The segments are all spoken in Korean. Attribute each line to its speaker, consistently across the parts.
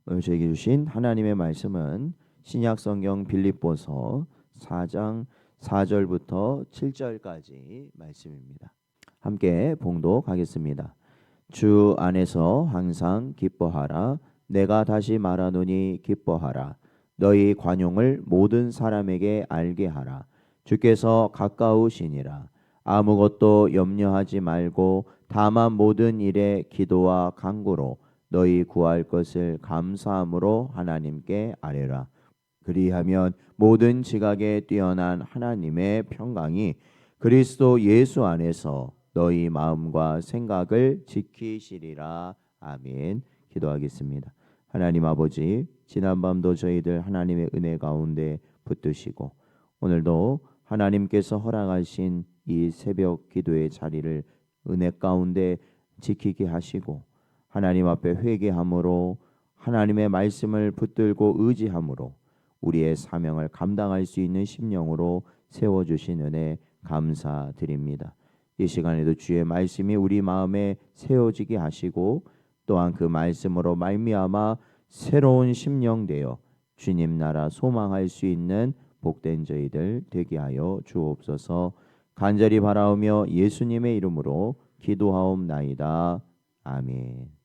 Speaker 1: 오늘 저에게 주신 하나님의 말씀은 신약 성경 빌립보서 4장 4절부터 7절까지 말씀입니다. 함께 봉독하겠습니다. 주 안에서 항상 기뻐하라. 내가 다시 말하노니 기뻐하라. 너희 관용을 모든 사람에게 알게 하라. 주께서 가까우시니라. 아무것도 염려하지 말고 다만 모든 일에 기도와 간구로 너희 구할 것을 감사함으로 하나님께 아뢰라. 그리하면 모든 지각에 뛰어난 하나님의 평강이 그리스도 예수 안에서 너희 마음과 생각을 지키시리라. 아멘. 기도하겠습니다. 하나님 아버지, 지난밤도 저희들 하나님의 은혜 가운데 붙드시고 오늘도 하나님께서 허락하신 이 새벽 기도의 자리를 은혜 가운데 지키게 하시고 하나님 앞에 회개함으로 하나님의 말씀을 붙들고 의지함으로 우리의 사명을 감당할 수 있는 심령으로 세워주신 은혜 감사드립니다. 이 시간에도 주의 말씀이 우리 마음에 세워지게 하시고 또한 그 말씀으로 말미암아 새로운 심령 되어 주님 나라 소망할 수 있는 복된 저희들 되게 하여 주옵소서. 간절히 바라오며 예수님의 이름으로 기도하옵나이다. 아멘.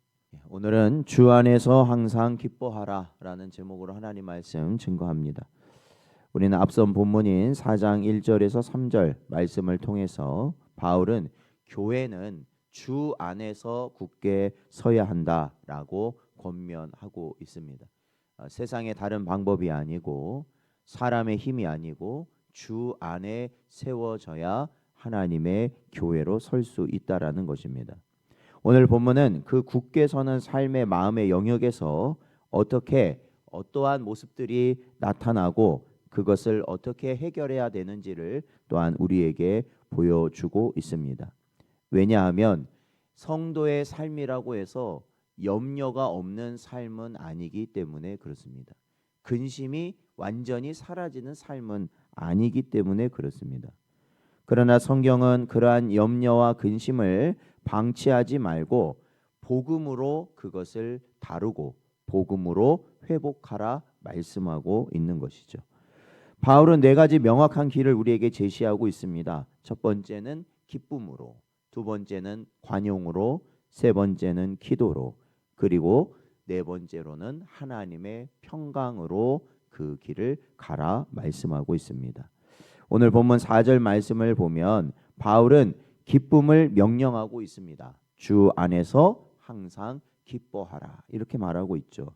Speaker 1: 오늘은 주 안에서 항상 기뻐하라 라는 제목으로 하나님 말씀 증거합니다. 우리는 앞선 본문인 4장 1절에서 3절 말씀을 통해서 바울은 교회는 주 안에서 굳게 서야 한다라고 권면하고 있습니다. 세상의 다른 방법이 아니고 사람의 힘이 아니고 주 안에 세워져야 하나님의 교회로 설 수 있다라는 것입니다. 오늘 본문은 그 굳게 서는 삶의 마음의 영역에서 어떠한 모습들이 나타나고 그것을 어떻게 해결해야 되는지를 또한 우리에게 보여주고 있습니다. 왜냐하면 성도의 삶이라고 해서 염려가 없는 삶은 아니기 때문에 그렇습니다. 근심이 완전히 사라지는 삶은 아니기 때문에 그렇습니다. 그러나 성경은 그러한 염려와 근심을 방치하지 말고 복음으로 그것을 다루고 복음으로 회복하라 말씀하고 있는 것이죠. 바울은 네 가지 명확한 길을 우리에게 제시하고 있습니다. 첫 번째는 기쁨으로, 두 번째는 관용으로, 세 번째는 기도로, 그리고 네 번째로는 하나님의 평강으로 그 길을 가라 말씀하고 있습니다. 오늘 본문 4절 말씀을 보면 바울은 기쁨을 명령하고 있습니다. 주 안에서 항상 기뻐하라 이렇게 말하고 있죠.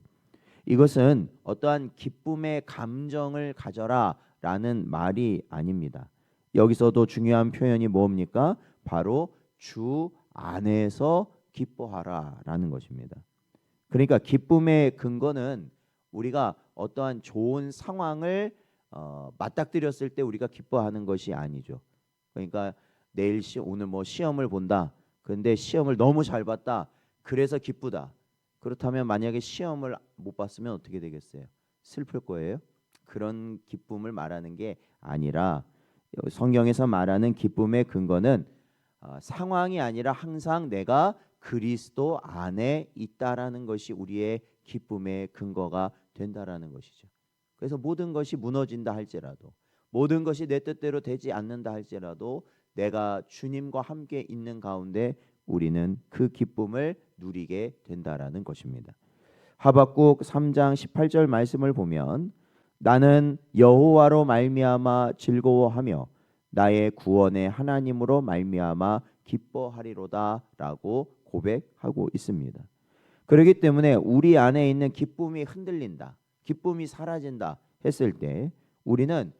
Speaker 1: 이것은 어떠한 기쁨의 감정을 가져라 라는 말이 아닙니다. 여기서도 중요한 표현이 뭡니까? 바로 주 안에서 기뻐하라 라는 것입니다. 그러니까 기쁨의 근거는 우리가 어떠한 좋은 상황을 맞닥뜨렸을 때 우리가 기뻐하는 것이 아니죠. 그러니까 오늘 시험을 본다. 근데 시험을 너무 잘 봤다. 그래서 기쁘다. 그렇다면 만약에 시험을 못 봤으면 어떻게 되겠어요? 슬플 거예요? 그런 기쁨을 말하는 게 아니라 성경에서 말하는 기쁨의 근거는 상황이 아니라 항상 내가 그리스도 안에 있다라는 것이 우리의 기쁨의 근거가 된다라는 것이죠. 그래서 모든 것이 무너진다 할지라도 모든 것이 내 뜻대로 되지 않는다 할지라도 내가 주님과 함께 있는 가운데 우리는 그 기쁨을 누리게 된다라는 것입니다. 하박국 3장 18절 말씀을 보면 나는 여호와로 말미암아 즐거워하며 나의 구원의 하나님으로 말미암아 기뻐하리로다라고 고백하고 있습니다. 그렇기 때문에 우리 안에 있는 기쁨이 흔들린다, 기쁨이 사라진다 했을 때 우리는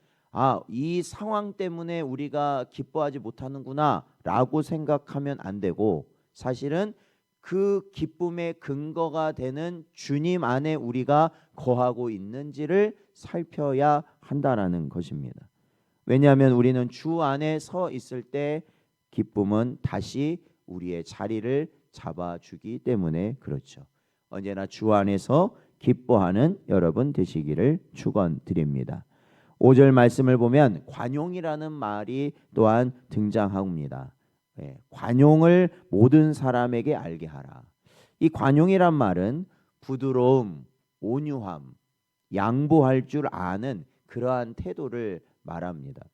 Speaker 1: 이 상황 때문에 우리가 기뻐하지 못하는구나 라고 생각하면 안 되고 사실은 그 기쁨의 근거가 되는 주님 안에 우리가 거하고 있는지를 살펴야 한다라는 것입니다. 왜냐하면 우리는 주 안에 서 있을 때 기쁨은 다시 우리의 자리를 잡아주기 때문에 그렇죠. 언제나 주 안에서 기뻐하는 여러분 되시기를 축원드립니다. 5절 말씀을 보면 관용이라는 말이 또한 등장합니다. 관용을 모든 사람에게 알게 하라. 이 관용이란 말은 부드러움, 온유함, 양보할 줄 아는 그러한 태도를 말합니다.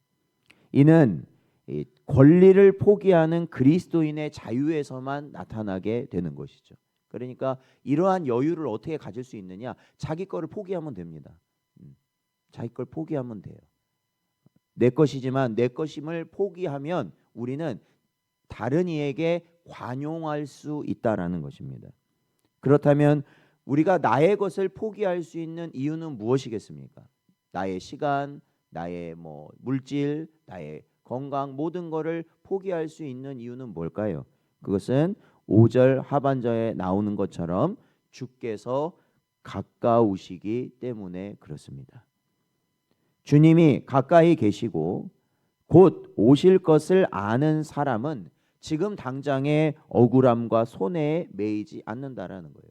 Speaker 1: 이는 이 권리를 포기하는 그리스도인의 자유에서만 나타나게 되는 것이죠. 그러니까 이러한 여유를 어떻게 가질 수 있느냐? 자기 거를 포기하면 됩니다. 자기 걸 포기하면 돼요. 내 것이지만 내 것임을 포기하면 우리는 다른 이에게 관용할 수 있다라는 것입니다. 그렇다면 우리가 나의 것을 포기할 수 있는 이유는 무엇이겠습니까? 나의 시간, 나의 물질, 나의 건강 모든 것을 포기할 수 있는 이유는 뭘까요? 그것은 5절 하반절에 나오는 것처럼 주께서 가까우시기 때문에 그렇습니다. 주님이 가까이 계시고 곧 오실 것을 아는 사람은 지금 당장의 억울함과 손해에 매이지 않는다라는 거예요.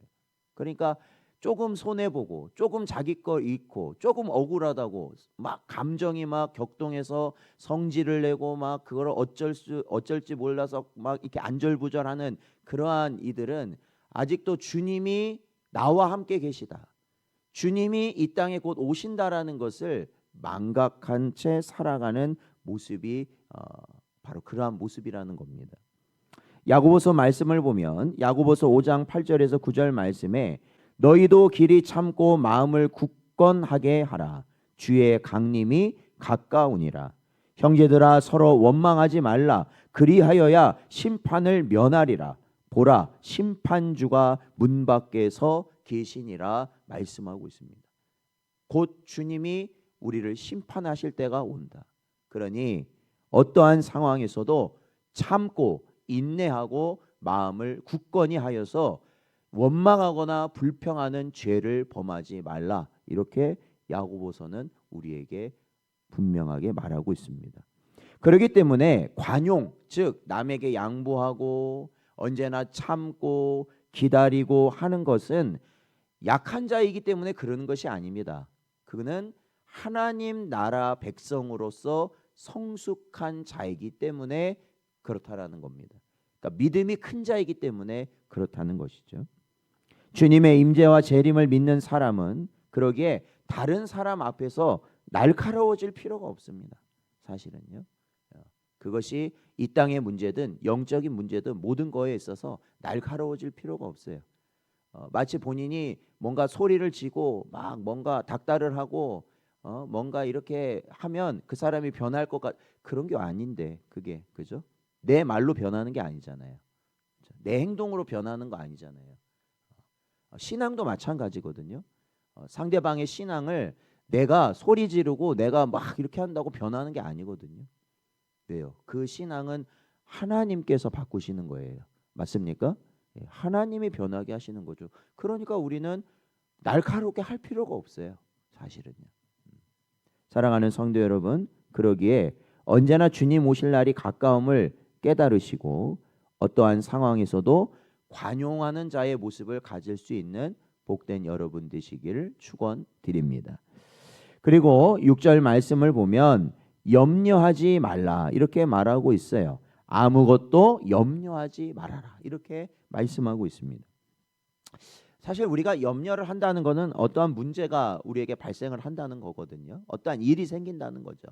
Speaker 1: 그러니까 조금 손해보고 조금 자기 걸 잃고 조금 억울하다고 막 감정이 막 격동해서 성질을 내고 막 그걸 어쩔지 몰라서 막 이렇게 안절부절하는 그러한 이들은 아직도 주님이 나와 함께 계시다, 주님이 이 땅에 곧 오신다라는 것을 망각한 채 살아가는 모습이 바로 그러한 모습이라는 겁니다. 야고보서 말씀을 보면 야고보서 5장 8절에서 9절 말씀에 너희도 길이 참고 마음을 굳건하게 하라. 주의 강림이 가까우니라. 형제들아 서로 원망하지 말라. 그리하여야 심판을 면하리라. 보라 심판주가 문 밖에서 계시니라 말씀하고 있습니다. 곧 주님이 우리를 심판하실 때가 온다. 그러니 어떠한 상황에서도 참고 인내하고 마음을 굳건히 하여서 원망하거나 불평하는 죄를 범하지 말라. 이렇게 야고보서는 우리에게 분명하게 말하고 있습니다. 그렇기 때문에 관용, 즉 남에게 양보하고 언제나 참고 기다리고 하는 것은 약한 자이기 때문에 그러는 것이 아닙니다. 그는 하나님 나라 백성으로서 성숙한 자이기 때문에 그렇다라는 겁니다. 그러니까 믿음이 큰 자이기 때문에 그렇다는 것이죠. 주님의 임재와 재림을 믿는 사람은 그러기에 다른 사람 앞에서 날카로워질 필요가 없습니다. 사실은요. 그것이 이 땅의 문제든 영적인 문제든 모든 거에 있어서 날카로워질 필요가 없어요. 마치 본인이 뭔가 소리를 지고 막 뭔가 닥달을 하고 뭔가 이렇게 하면 그 사람이 변할 것 같 그런 게 아닌데 그게 그죠? 내 말로 변하는 게 아니잖아요. 내 행동으로 변하는 거 아니잖아요. 신앙도 마찬가지거든요. 상대방의 신앙을 내가 소리 지르고 내가 막 이렇게 한다고 변하는 게 아니거든요. 왜요? 그 신앙은 하나님께서 바꾸시는 거예요. 맞습니까? 하나님이 변하게 하시는 거죠. 그러니까 우리는 날카롭게 할 필요가 없어요. 사실은요. 사랑하는 성도 여러분, 그러기에 언제나 주님 오실 날이 가까움을 깨달으시고 어떠한 상황에서도 관용하는 자의 모습을 가질 수 있는 복된 여러분 되시기를 축원드립니다. 그리고 6절 말씀을 보면 염려하지 말라 이렇게 말하고 있어요. 아무것도 염려하지 말아라 이렇게 말씀하고 있습니다. 사실 우리가 염려를 한다는 것은 어떠한 문제가 우리에게 발생을 한다는 거거든요. 어떠한 일이 생긴다는 거죠.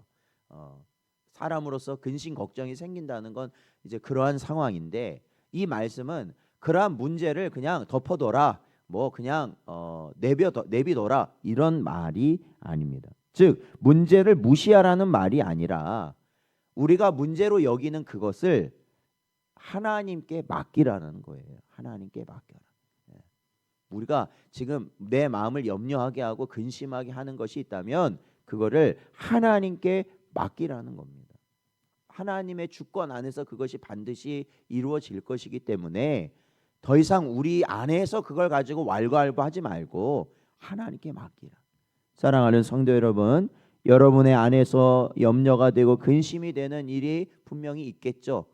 Speaker 1: 사람으로서 근심 걱정이 생긴다는 건 이제 그러한 상황인데 이 말씀은 그러한 문제를 그냥 덮어둬라, 뭐 그냥 내비둬라 이런 말이 아닙니다. 즉 문제를 무시하라는 말이 아니라 우리가 문제로 여기는 그것을 하나님께 맡기라는 거예요. 하나님께 맡겨라. 우리가 지금 내 마음을 염려하게 하고 근심하게 하는 것이 있다면 그거를 하나님께 맡기라는 겁니다. 하나님의 주권 안에서 그것이 반드시 이루어질 것이기 때문에 더 이상 우리 안에서 그걸 가지고 왈가왈부하지 말고 하나님께 맡기라. 사랑하는 성도 여러분, 여러분의 안에서 염려가 되고 근심이 되는 일이 분명히 있겠죠.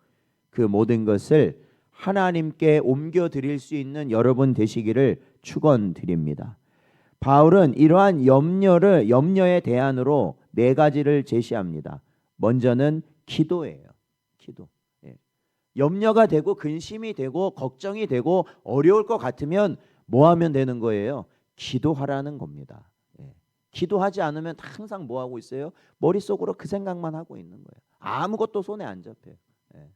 Speaker 1: 그 모든 것을 하나님께 옮겨드릴 수 있는 여러분 되시기를 축원드립니다. 바울은 이러한 염려의 대안으로 네 가지를 제시합니다. 먼저는 기도예요. 기도. 염려가 되고 근심이 되고 걱정이 되고 어려울 것 같으면 뭐 하면 되는 거예요? 기도하라는 겁니다. 예. 기도하지 않으면 항상 뭐 하고 있어요? 머릿속으로 그 생각만 하고 있는 거예요. 아무것도 손에 안 잡혀요. 예.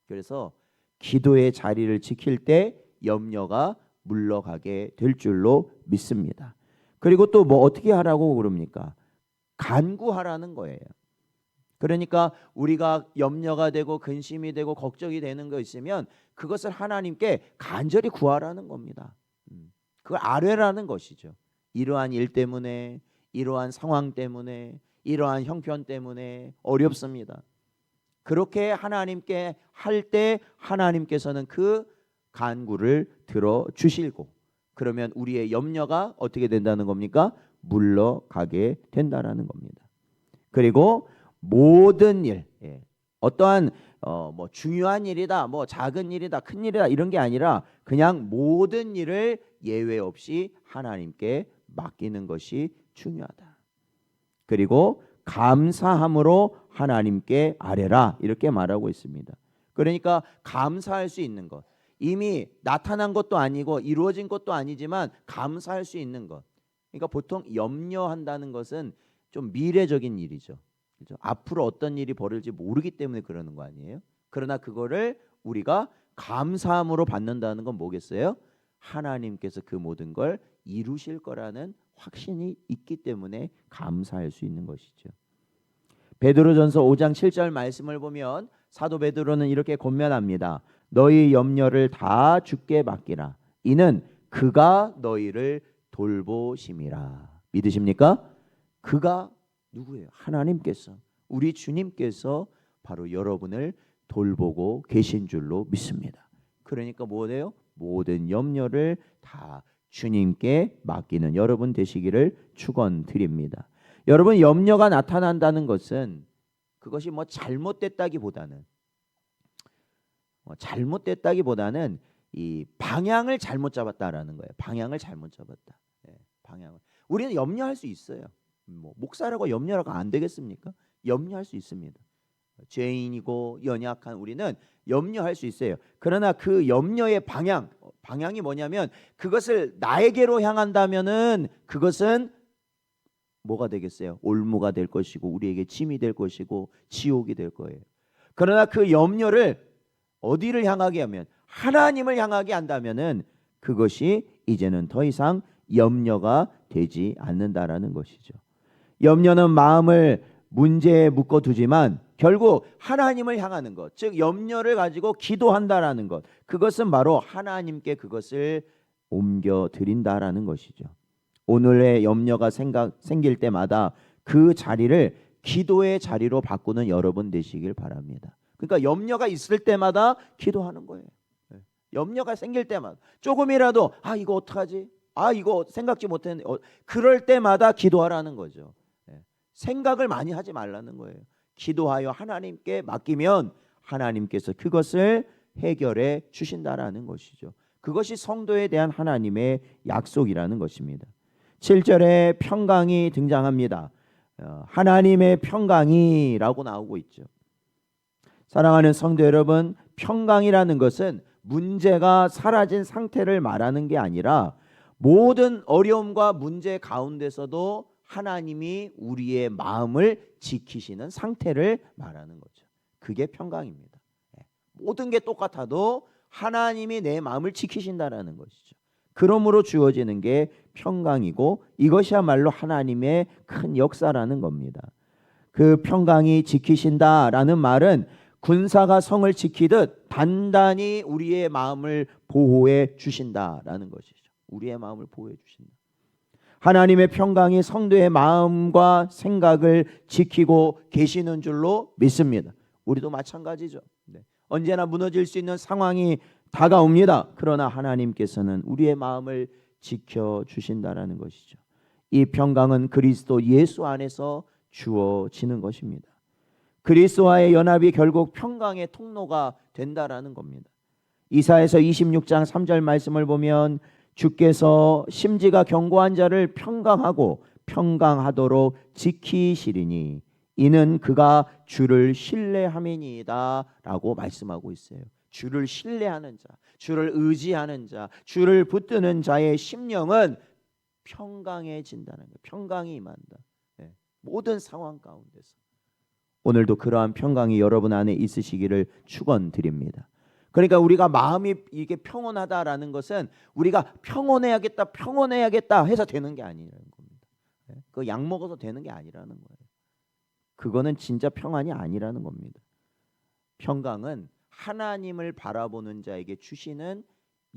Speaker 1: 그래서 기도의 자리를 지킬 때 염려가 물러가게 될 줄로 믿습니다. 그리고 또 뭐 어떻게 하라고 그럽니까? 간구하라는 거예요. 그러니까 우리가 염려가 되고 근심이 되고 걱정이 되는 거 있으면 그것을 하나님께 간절히 구하라는 겁니다. 그걸 아뢰라는 것이죠. 이러한 일 때문에, 이러한 상황 때문에, 이러한 형편 때문에 어렵습니다. 그렇게 하나님께 할 때 하나님께서는 그 간구를 들어주시고, 그러면 우리의 염려가 어떻게 된다는 겁니까? 물러가게 된다는 겁니다. 그리고 모든 일, 어떠한 뭐 중요한 일이다, 뭐 작은 일이다, 큰 일이다 이런 게 아니라 그냥 모든 일을 예외 없이 하나님께 맡기는 것이 중요하다. 그리고 감사함으로 하나님께 아뢰라 이렇게 말하고 있습니다. 그러니까 감사할 수 있는 것, 이미 나타난 것도 아니고 이루어진 것도 아니지만 감사할 수 있는 것. 그러니까 보통 염려한다는 것은 좀 미래적인 일이죠. 그렇죠? 앞으로 어떤 일이 벌어질지 모르기 때문에 그러는 거 아니에요? 그러나 그거를 우리가 감사함으로 받는다는 건 뭐겠어요? 하나님께서 그 모든 걸 이루실 거라는 확신이 있기 때문에 감사할 수 있는 것이죠. 베드로전서 5장 7절 말씀을 보면 사도 베드로는 이렇게 권면합니다. 너희 염려를 다 주께 맡기라. 이는 그가 너희를 돌보심이라. 믿으십니까? 그가 누구예요? 하나님께서, 우리 주님께서 바로 여러분을 돌보고 계신 줄로 믿습니다. 그러니까 뭐예요? 모든 염려를 다 주님께 맡기는 여러분 되시기를 축원드립니다. 여러분, 염려가 나타난다는 것은 그것이 뭐 잘못됐다기보다는 이 방향을 잘못 잡았다라는 거예요. 방향을 잘못 잡았다. 방향을. 우리는 염려할 수 있어요. 뭐 목사라고 염려라고 안 되겠습니까? 염려할 수 있습니다. 죄인이고 연약한 우리는 염려할 수 있어요. 그러나 그 염려의 방향이 뭐냐면 그것을 나에게로 향한다면은 그것은 뭐가 되겠어요? 올무가 될 것이고 우리에게 짐이 될 것이고 지옥이 될 거예요. 그러나 그 염려를 어디를 향하게 하면 하나님을 향하게 한다면은 그것이 이제는 더 이상 염려가 되지 않는다라는 것이죠. 염려는 마음을 문제에 묶어두지만 결국 하나님을 향하는 것, 즉 염려를 가지고 기도한다라는 것, 그것은 바로 하나님께 그것을 옮겨드린다라는 것이죠. 오늘의 염려가 생길 때마다 그 자리를 기도의 자리로 바꾸는 여러분 되시길 바랍니다. 그러니까 염려가 있을 때마다 기도하는 거예요. 염려가 생길 때마다 조금이라도 이거 어떡하지? 이거 생각지 못했는데 그럴 때마다 기도하라는 거죠. 생각을 많이 하지 말라는 거예요. 기도하여 하나님께 맡기면 하나님께서 그것을 해결해 주신다라는 것이죠. 그것이 성도에 대한 하나님의 약속이라는 것입니다. 7절에 평강이 등장합니다. 하나님의 평강이라고 나오고 있죠. 사랑하는 성도 여러분, 평강이라는 것은 문제가 사라진 상태를 말하는 게 아니라 모든 어려움과 문제 가운데서도 하나님이 우리의 마음을 지키시는 상태를 말하는 거죠. 그게 평강입니다. 모든 게 똑같아도 하나님이 내 마음을 지키신다라는 것이죠. 그러므로 주어지는 게 평강이고 이것이야말로 하나님의 큰 역사라는 겁니다. 그 평강이 지키신다라는 말은 군사가 성을 지키듯 단단히 우리의 마음을 보호해 주신다라는 것이죠. 우리의 마음을 보호해 주신다. 하나님의 평강이 성도의 마음과 생각을 지키고 계시는 줄로 믿습니다. 우리도 마찬가지죠. 언제나 무너질 수 있는 상황이 다가옵니다. 그러나 하나님께서는 우리의 마음을 지켜주신다라는 것이죠. 이 평강은 그리스도 예수 안에서 주어지는 것입니다. 그리스도와의 연합이 결국 평강의 통로가 된다라는 겁니다. 이사야서 26장 3절 말씀을 보면 주께서 심지가 견고한 자를 평강하고 평강하도록 지키시리니 이는 그가 주를 신뢰함이니이다 라고 말씀하고 있어요. 주를 신뢰하는 자, 주를 의지하는 자, 주를 붙드는 자의 심령은 평강해진다는 거예요. 평강이 임한다. 예. 모든 상황 가운데서. 오늘도 그러한 평강이 여러분 안에 있으시기를 축원드립니다. 그러니까 우리가 마음이 이게 평온하다라는 것은 우리가 평온해야겠다 해서 되는 게 아니라는 겁니다. 그 약 먹어서 되는 게 아니라는 거예요. 그거는 진짜 평안이 아니라는 겁니다. 평강은 하나님을 바라보는 자에게 주시는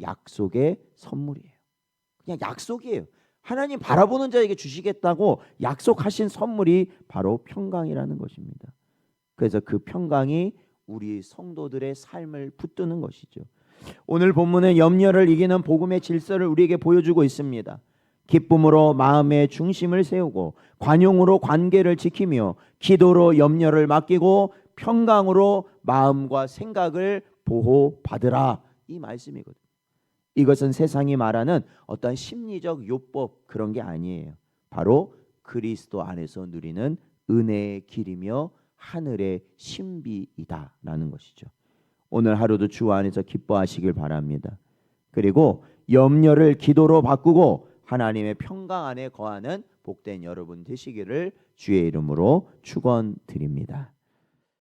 Speaker 1: 약속의 선물이에요. 그냥 약속이에요. 하나님 바라보는 자에게 주시겠다고 약속하신 선물이 바로 평강이라는 것입니다. 그래서 그 평강이 우리 성도들의 삶을 붙드는 것이죠. 오늘 본문은 염려를 이기는 복음의 질서를 우리에게 보여주고 있습니다. 기쁨으로 마음의 중심을 세우고 관용으로 관계를 지키며 기도로 염려를 맡기고 평강으로 마음과 생각을 보호받으라, 이 말씀이거든요. 이것은 세상이 말하는 어떤 심리적 요법 그런 게 아니에요. 바로 그리스도 안에서 누리는 은혜의 길이며 하늘의 신비이다라는 것이죠. 오늘 하루도 주 안에서 기뻐하시길 바랍니다. 그리고 염려를 기도로 바꾸고 하나님의 평강 안에 거하는 복된 여러분 되시기를 주의 이름으로 축원드립니다.